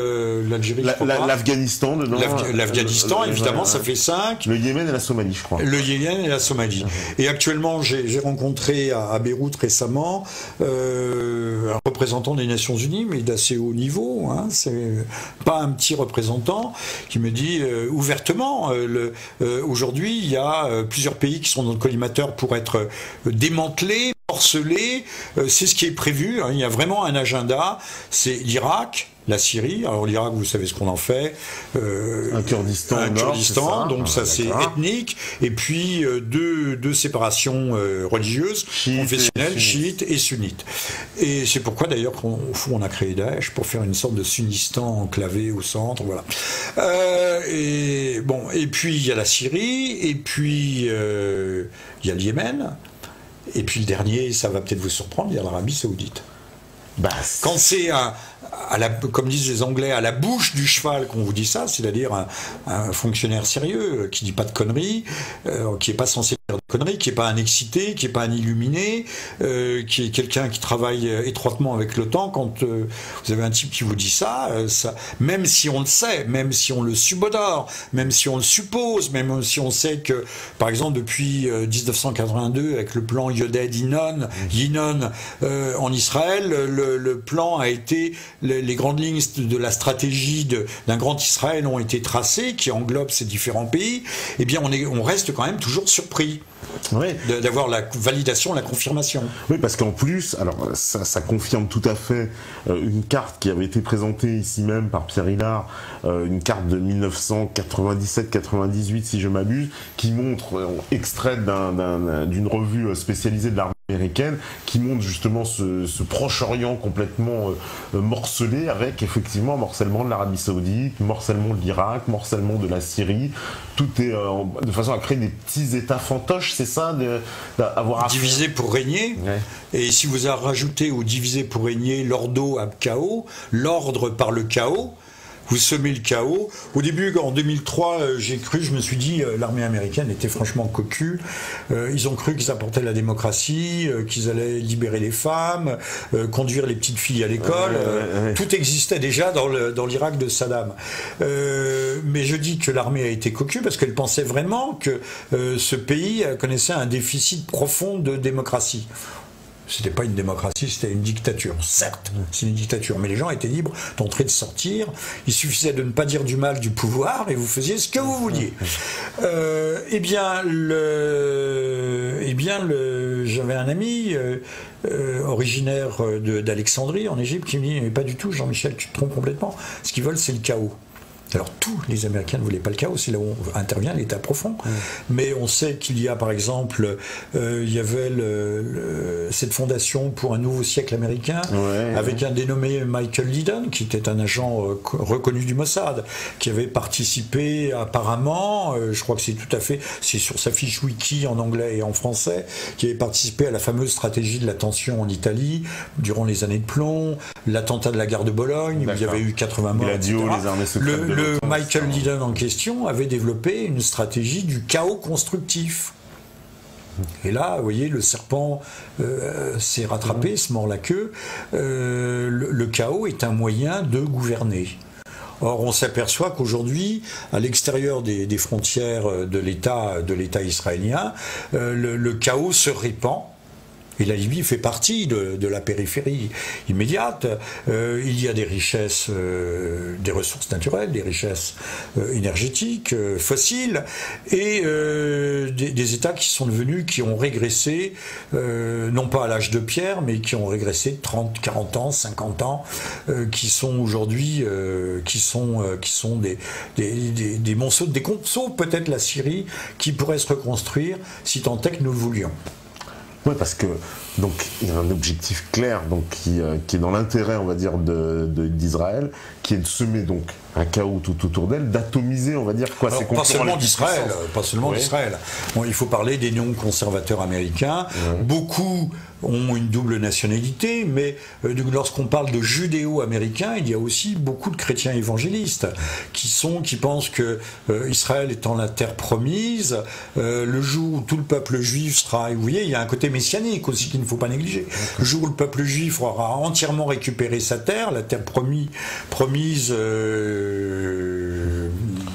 l'Algérie, l'Afghanistan dedans. L'Afghanistan, évidemment, ça fait 5. Le Yémen et la Somalie, je crois. Le Yémen et la Somalie. Et actuellement, j'ai rencontré à Beyrouth récemment un représentant des Nations Unies, mais d'assez haut niveau. C'est pas un petit représentant qui me dit ouvertement aujourd'hui, il y a plusieurs pays qui sont dans le collimateur pour être démantelés, morcelés. C'est ce qui est prévu. Il y a vraiment un agenda. C'est l'Irak, la Syrie. Alors l'Irak, vous savez ce qu'on en fait. Un Kurdistan, donc ça c'est ethnique. Et puis deux séparations religieuses, confessionnelles, chiites et sunnites. Et c'est pourquoi d'ailleurs on a créé Daesh, pour faire une sorte de Sunnistan enclavé au centre. Voilà. Et puis il y a la Syrie, et puis il y a le Yémen. Et puis le dernier, ça va peut-être vous surprendre, il y a l'Arabie Saoudite. Quand c'est comme disent les Anglais, à la bouche du cheval qu'on vous dit ça, c'est-à-dire un fonctionnaire sérieux qui dit pas de conneries, qui est pas censé dire de conneries, qui est pas un excité, qui est pas un illuminé, qui est quelqu'un qui travaille étroitement avec l'OTAN. Quand vous avez un type qui vous dit ça, même si on le sait, même si on le subodore, même si on le suppose, même si on sait que, par exemple, depuis 1982, avec le plan Yoded-Yinon en Israël, le plan a été, les grandes lignes de la stratégie d'un grand Israël ont été tracées, qui englobe ces différents pays. Eh bien, on reste quand même toujours surpris. Ouais. D'avoir la validation, la confirmation. Oui, parce qu'en plus, alors ça confirme tout à fait une carte qui avait été présentée ici même par Pierre Hillard, une carte de 1997-98 si je m'abuse, qui montre, extraite d'une revue spécialisée de l'armée américaine, qui montre justement ce Proche-Orient complètement morcelé, avec effectivement morcellement de l'Arabie Saoudite, morcellement de l'Irak, morcellement de la Syrie. Tout est de façon à créer des petits États fantoches, c'est ça, d'avoir diviser pour régner. Ouais. Et si vous rajoutez ou diviser pour régner l'ordo ab chaos, l'ordre par le chaos, vous semez le chaos. Au début, en 2003, je me suis dit, l'armée américaine était franchement cocu. Ils ont cru qu'ils apportaient la démocratie, qu'ils allaient libérer les femmes, conduire les petites filles à l'école. Tout existait déjà dans l'Irak de Saddam. Mais je dis que l'armée a été cocu parce qu'elle pensait vraiment que ce pays connaissait un déficit profond de démocratie. C'était pas une démocratie, c'était une dictature. Certes, c'est une dictature, mais les gens étaient libres d'entrer et de sortir. Il suffisait de ne pas dire du mal du pouvoir et vous faisiez ce que vous vouliez. J'avais un ami originaire d'Alexandrie en Égypte qui me dit mais pas du tout, Jean-Michel, tu te trompes complètement. Ce qu'ils veulent, c'est le chaos. Alors tous les Américains ne voulaient pas le chaos, c'est là où intervient l'État profond. Mais on sait qu'il y a par exemple, il y avait cette fondation pour un nouveau siècle américain, avec un dénommé Michael Lydon, qui était un agent reconnu du Mossad, qui avait participé apparemment, je crois que c'est sur sa fiche wiki en anglais et en français, qui avait participé à la fameuse stratégie de la tension en Italie, durant les années de plomb, l'attentat de la gare de Bologne, où il y avait eu 80 morts, etc. Les armées secrètes Le Michael Lydon en question avait développé une stratégie du chaos constructif. Et là, vous voyez, le serpent s'est rattrapé, se mord la queue. Le chaos est un moyen de gouverner. Or, on s'aperçoit qu'aujourd'hui, à l'extérieur des frontières de l'État israélien, le chaos se répand. Et la Libye fait partie de la périphérie immédiate. Il y a des richesses, des ressources naturelles, des richesses énergétiques, fossiles, et des États qui ont régressé, non pas à l'âge de pierre, mais qui ont régressé de 30, 40 ans, 50 ans, qui sont aujourd'hui, qui sont des monceaux, sauf peut-être la Syrie, qui pourrait se reconstruire si tant est que nous le voulions. Oui, parce que donc il y a un objectif clair donc qui est dans l'intérêt, on va dire, d'Israël, qui est de semer donc un chaos tout autour d'elle, d'atomiser, on va dire quoi. Alors, pas seulement d'Israël. Bon, il faut parler des néo-conservateurs américains. Beaucoup ont une double nationalité, mais lorsqu'on parle de judéo-américains, il y a aussi beaucoup de chrétiens évangélistes qui pensent que Israël étant la terre promise, le jour où tout le peuple juif sera, vous voyez, il y a un côté messianique aussi qu'il ne faut pas négliger. Le jour où le peuple juif aura entièrement récupéré sa terre, la terre promise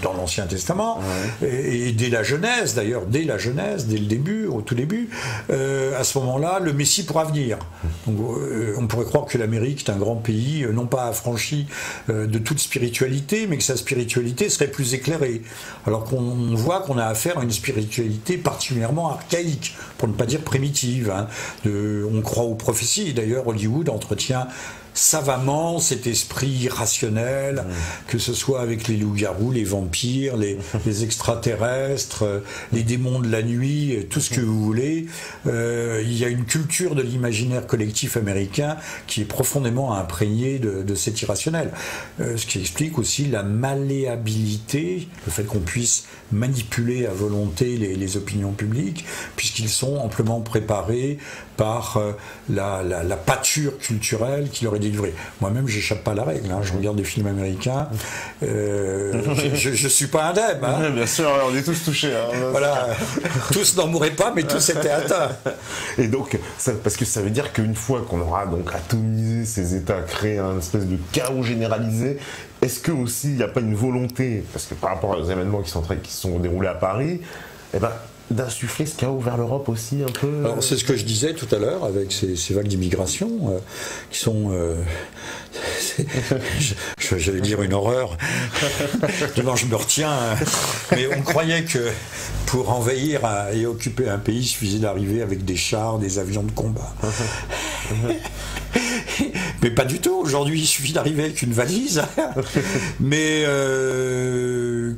dans l'Ancien Testament, et dès la Genèse, d'ailleurs, dès le début, au tout début, à ce moment-là, le Messie pourra venir. Donc, on pourrait croire que l'Amérique est un grand pays, non pas affranchi de toute spiritualité, mais que sa spiritualité serait plus éclairée. Alors qu'on voit qu'on a affaire à une spiritualité particulièrement archaïque, pour ne pas dire primitive. On croit aux prophéties. D'ailleurs, Hollywood entretient savamment cet esprit rationnel, que ce soit avec les loups-garous, les vampires, les extraterrestres, les démons de la nuit, tout ce que vous voulez. Il y a une culture de l'imaginaire collectif américain qui est profondément imprégnée de cet irrationnel. Ce qui explique aussi la malléabilité, le fait qu'on puisse manipuler à volonté les opinions publiques, puisqu'ils sont amplement préparés par la pâture culturelle qui leur est délivrée. Moi-même, j'échappe pas à la règle. Je regarde des films américains. Je suis pas indemne. Bien sûr, on est tous touchés. Voilà. Tous n'en mourraient pas, mais tous étaient atteints. Et donc, parce que ça veut dire qu'une fois qu'on aura donc atomisé ces États, créé un espèce de chaos généralisé, est-ce que aussi il n'y a pas une volonté, parce que par rapport aux événements qui sont déroulés à Paris, d'insuffler ce chaos vers l'Europe aussi un peu. Alors c'est ce que je disais tout à l'heure avec ces vagues d'immigration qui sont, j'allais dire une horreur. Devant je me retiens, mais on croyait que pour envahir et occuper un pays, il suffisait d'arriver avec des chars, des avions de combat. Mais pas du tout. Aujourd'hui, il suffit d'arriver avec une valise. Mais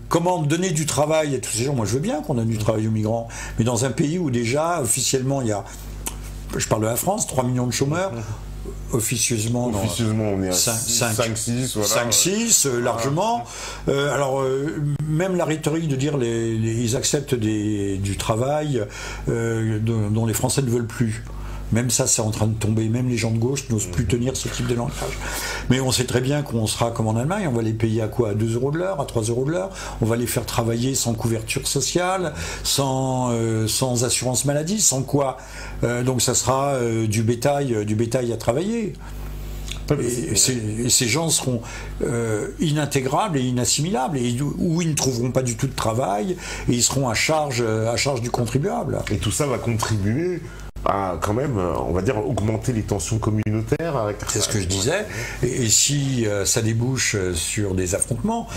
comment donner du travail à tous ces gens? Moi, je veux bien qu'on donne du travail aux migrants, mais dans un pays où déjà, officiellement, il y a, je parle de la France, 3 millions de chômeurs. Officieusement, on est à 5-6, voilà. 5-6, largement. Alors, même la rhétorique de dire ils acceptent du travail dont les Français ne veulent plus. Même ça, c'est en train de tomber. Même les gens de gauche n'osent plus tenir ce type de langage. Mais on sait très bien qu'on sera comme en Allemagne. On va les payer à quoi? À 2 euros de l'heure, à 3 euros de l'heure. On va les faire travailler sans couverture sociale, sans assurance maladie, sans quoi. Donc ça sera du bétail à travailler. Et ces gens seront inintégrables et inassimilables, où ils ne trouveront pas du tout de travail, et ils seront à charge du contribuable. Et tout ça va contribuer à quand même, on va dire, augmenter les tensions communautaires. C'est ce que je disais. Et si ça débouche sur des affrontements,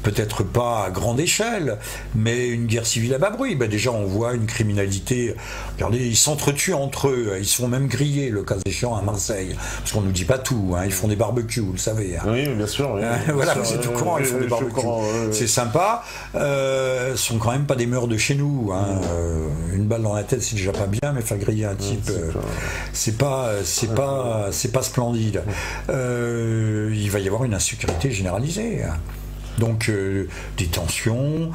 peut-être pas à grande échelle, mais une guerre civile à bas bruit. Ben déjà, on voit une criminalité. Regardez, ils s'entretuent entre eux. Ils se font même griller, le cas échéant, à Marseille. Parce qu'on ne nous dit pas tout. Ils font des barbecues, vous le savez. Oui, bien sûr. Oui, voilà, vous êtes au courant, ils font des barbecues. C'est sympa. Ce sont quand même pas des mœurs de chez nous. Une balle dans la tête, c'est déjà pas bien, mais faire griller un type, c'est pas splendide. Il va y avoir une insécurité généralisée. Donc des tensions.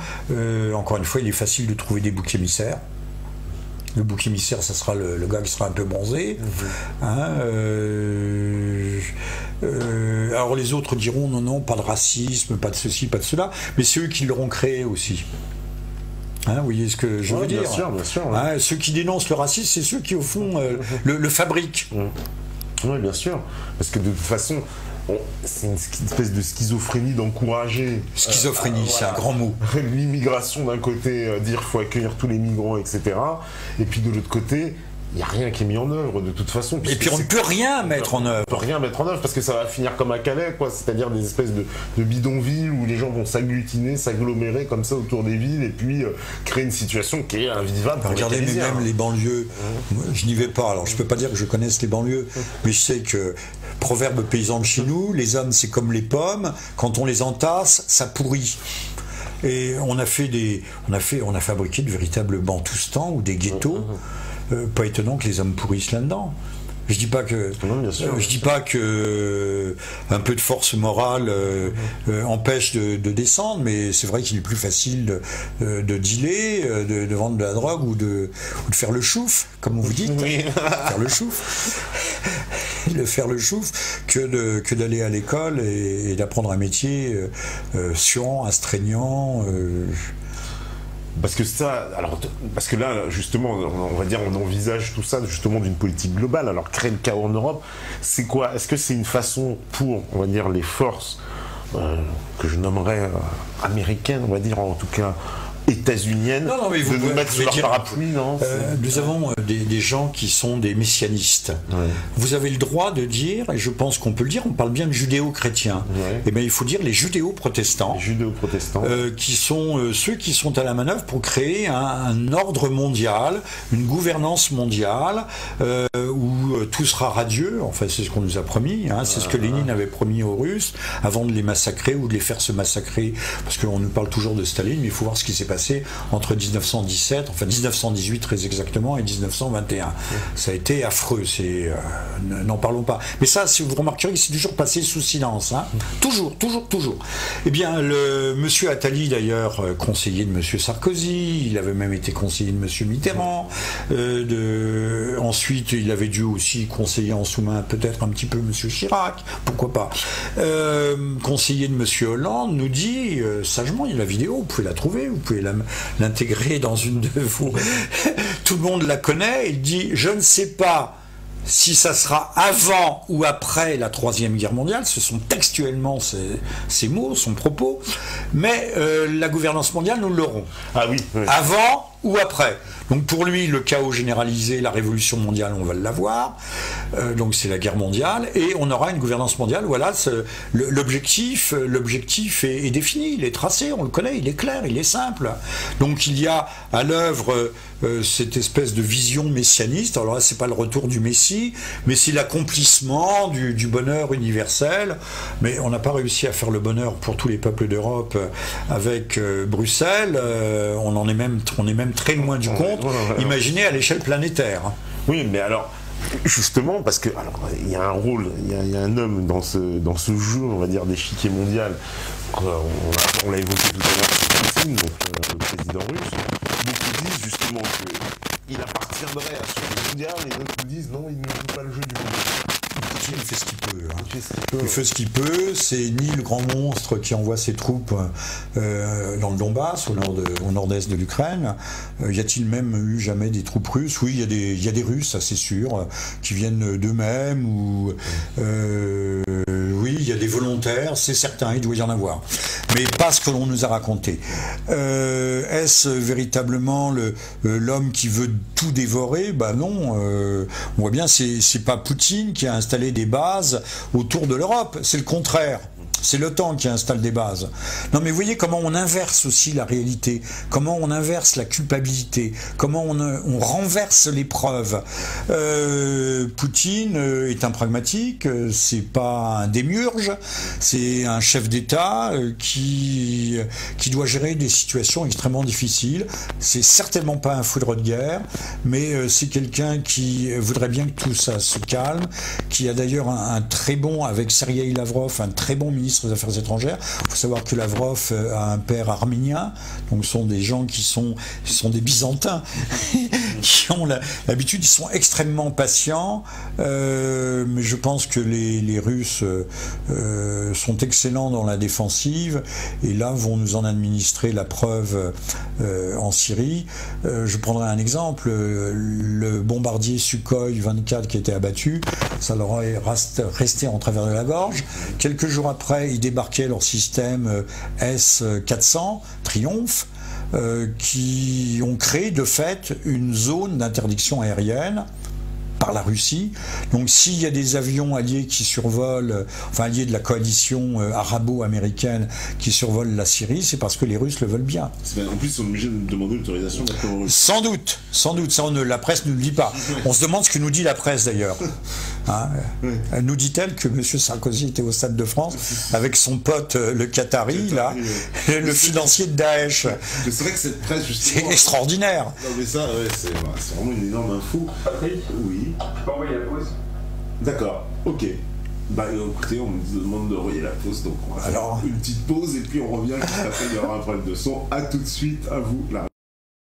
Encore une fois, il est facile de trouver des boucs émissaires. Le bouc émissaire, ça sera le gars qui sera un peu bronzé. Alors les autres diront non, pas de racisme, pas de ceci, pas de cela, mais c'est eux qui l'auront créé aussi. Vous voyez ce que je veux dire? Bien sûr. Ceux qui dénoncent le racisme, c'est ceux qui, au fond, le fabriquent. Oui, bien sûr. Parce que de toute façon, c'est une espèce de schizophrénie d'encourager. Schizophrénie, c'est un grand mot. L'immigration d'un côté, dire qu'il faut accueillir tous les migrants, etc. Et puis de l'autre côté, il n'y a rien qui est mis en œuvre de toute façon. Et puis on ne peut rien mettre en œuvre. On ne peut rien mettre en œuvre parce que ça va finir comme à Calais, quoi. C'est-à-dire des espèces de bidonvilles où les gens vont s'agglutiner, s'agglomérer comme ça autour des villes et puis créer une situation qui est invivable. Regardez, mais même les banlieues, je n'y vais pas, alors je ne peux pas dire que je connaisse les banlieues, mais je sais que, proverbe paysan de chez nous, les hommes c'est comme les pommes, quand on les entasse, ça pourrit. Et on a fabriqué de véritables bantoustans ou des ghettos. Pas étonnant que les hommes pourrissent là-dedans. Je dis pas que un peu de force morale empêche de descendre, mais c'est vrai qu'il est plus facile de dealer, de vendre de la drogue ou de faire le chouf, comme vous dites, faire le chouf, que d'aller à l'école et d'apprendre un métier suant, astreignant. Parce que là, justement, on va dire, on envisage tout ça justement d'une politique globale. Alors, créer le chaos en Europe, c'est quoi? Est-ce que c'est une façon pour, on va dire, les forces que je nommerais américaines, on va dire, en tout cas états-uniennes, de nous mettre sous leur parapluie? Nous avons des gens qui sont des messianistes. Vous avez le droit de dire, et je pense qu'on peut le dire, on parle bien de judéo-chrétiens. Et bien il faut dire les judéo-protestants, qui sont ceux qui sont à la manœuvre pour créer un ordre mondial, une gouvernance mondiale, où tout sera radieux. Enfin, c'est ce qu'on nous a promis. C'est ce que Lénine avait promis aux Russes avant de les massacrer ou de les faire se massacrer. Parce qu'on nous parle toujours de Staline, mais il faut voir ce qui s'est passé entre 1918 très exactement et 1921. Ça a été affreux, n'en parlons pas. Mais ça, si vous remarquerez, c'est toujours passé sous silence. Toujours. Eh bien, monsieur Attali, d'ailleurs, conseiller de monsieur Sarkozy, il avait même été conseiller de monsieur Mitterrand. Ensuite, il avait dû aussi conseiller en sous-main peut-être un petit peu monsieur Chirac, pourquoi pas. Conseiller de monsieur Hollande nous dit, sagement, il y a la vidéo, vous pouvez la trouver, vous pouvez l'intégrer dans une de vos... Tout le monde la connaît, il dit, je ne sais pas si ça sera avant ou après la Troisième Guerre mondiale, ce sont textuellement ses mots, son propos, mais la gouvernance mondiale, nous l'aurons. Ah oui. Avant ou après. Donc pour lui, le chaos généralisé, la révolution mondiale, on va l'avoir. Donc c'est la guerre mondiale, et on aura une gouvernance mondiale. Voilà, l'objectif est défini, il est tracé, on le connaît, il est clair, il est simple. Donc il y a à l'œuvre cette espèce de vision messianiste. Alors là, c'est pas le retour du Messie, mais c'est l'accomplissement du bonheur universel. Mais on n'a pas réussi à faire le bonheur pour tous les peuples d'Europe avec Bruxelles. On est même très loin du compte. Imaginez à l'échelle planétaire. Oui, mais alors, justement, parce que il y a un rôle, il y a un homme dans ce jeu, on va dire, d'échiquier mondial. On l'a évoqué tout à l'heure, c'est Poutine, donc le président russe. Beaucoup disent justement qu'il appartiendrait à ce jeu mondial, et d'autres nous disent non, il ne joue pas le jeu du monde. Il fait ce qu'il peut. Il fait ce qu'il peut. C'est ni le grand monstre qui envoie ses troupes dans le Donbass, au nord-est de l'Ukraine. Y a-t-il même eu jamais des troupes russes? Oui, il y a des Russes, ça c'est sûr, qui viennent d'eux-mêmes. Ou oui, il y a des volontaires, c'est certain, il doit y en avoir. Mais pas ce que l'on nous a raconté. Est-ce véritablement l'homme qui veut tout dévorer? Ben non. On voit bien, c'est pas Poutine qui a installé des bases autour de l'Europe, c'est le contraire. C'est l'OTAN qui installe des bases. Non, mais vous voyez comment on inverse aussi la réalité, comment on inverse la culpabilité, comment on renverse les preuves. Poutine est un pragmatique, c'est pas un démiurge, c'est un chef d'État qui doit gérer des situations extrêmement difficiles. C'est certainement pas un foudre de guerre, mais c'est quelqu'un qui voudrait bien que tout ça se calme, qui a d'ailleurs un très bon, avec Sergueï Lavrov, un très bon ministre des Affaires étrangères. Il faut savoir que Lavrov a un père arménien, donc ce sont des gens qui sont des Byzantins, qui ont l'habitude, ils sont extrêmement patients, mais je pense que les Russes sont excellents dans la défensive, et là vont nous en administrer la preuve en Syrie. Je prendrai un exemple, le bombardier Sukhoi 24 qui a été abattu, ça leur est resté en travers de la gorge. Quelques jours après, ils débarquaient leur système S-400 Triomphe, qui ont créé de fait une zone d'interdiction aérienne par la Russie. Donc s'il y a des avions alliés qui survolent, enfin alliés de la coalition arabo-américaine qui survolent la Syrie, c'est parce que les Russes le veulent bien. En plus, ils sont obligés de demander l'autorisation de la Russie. Sans doute, ça la presse ne le dit pas. On se demande ce que nous dit la presse d'ailleurs. Hein, elle nous dit-elle que M. Sarkozy était au Stade de France avec son pote le Qatari, là, le financier de Daesh. C'est vrai que cette presse, justement... C'est extraordinaire. Non mais ça, c'est vraiment une énorme info. Patrick, oui. tu peux envoyer la pause? D'accord, ok. Bah écoutez, on me demande d'envoyer la pause, donc on va faire une petite pause et puis on revient juste après, il y aura un problème de son. A tout de suite, à vous la